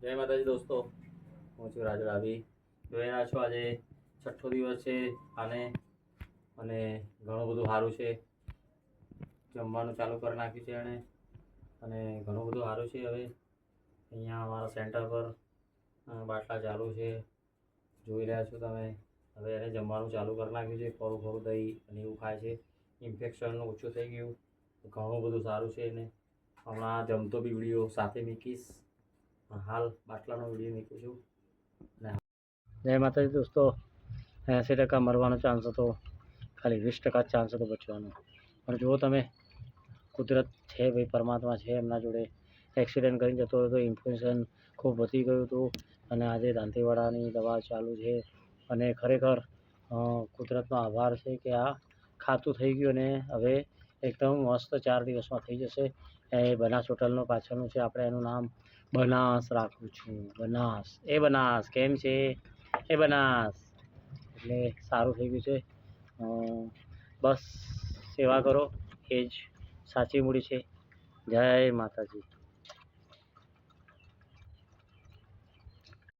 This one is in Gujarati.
જય માતાજી દોસ્તો, હું છું રાજુ ડાભી. જોઈ રહ્યા છો આજે છઠ્ઠો દિવસ છે આને, અને ઘણું બધું સારું છે. જમવાનું ચાલુ કરી નાખ્યું છે એણે, અને ઘણું બધું સારું છે. હવે અહીંયા અમારા સેન્ટર પર બાટલા ચાલુ છે, જોઈ રહ્યા છો તમે. હવે એને જમવાનું ચાલુ કરી નાખ્યું છે. થોડું થોડું દહીં અને એવું ખાય છે. ઇન્ફેક્શન ઓછું થઈ ગયું, ઘણું બધું સારું છે એને. હમણાં જમતો બી વિડીયો સાથે મૂકીશ. હાલ બાટલાનો વિડીયો મૂકું છું. જય માતાજી દોસ્તો, 80% મરવાનો ચાન્સ હતો, ખાલી 20% ચાન્સ હતો બચવાનો. પણ જુઓ તમે, કુદરત છે ભાઈ, પરમાત્મા છે એમના જોડે. એક્સિડન્ટ કરીને જતો હતો, ઇન્ફેક્શન ખૂબ વધી ગયું હતું, અને આજે દાંતીવાડાની દવા ચાલુ છે. અને ખરેખર કુદરતનો આભાર છે કે આ ખાતું થઈ ગયું, અને હવે એકદમ મસ્ત 4 દિવસમાં થઈ જશે. એ બનાસ હોટલનો પાછળનું છે, આપણે એનું નામ બનાસ રાખું છું. બનાસ, એ બનાસ કેમ છે? એ બનાસ. એટલે સારું થઈ ગયું છે. બસ સેવા કરો, એ જ સાચી મૂડી છે. જય માતાજી.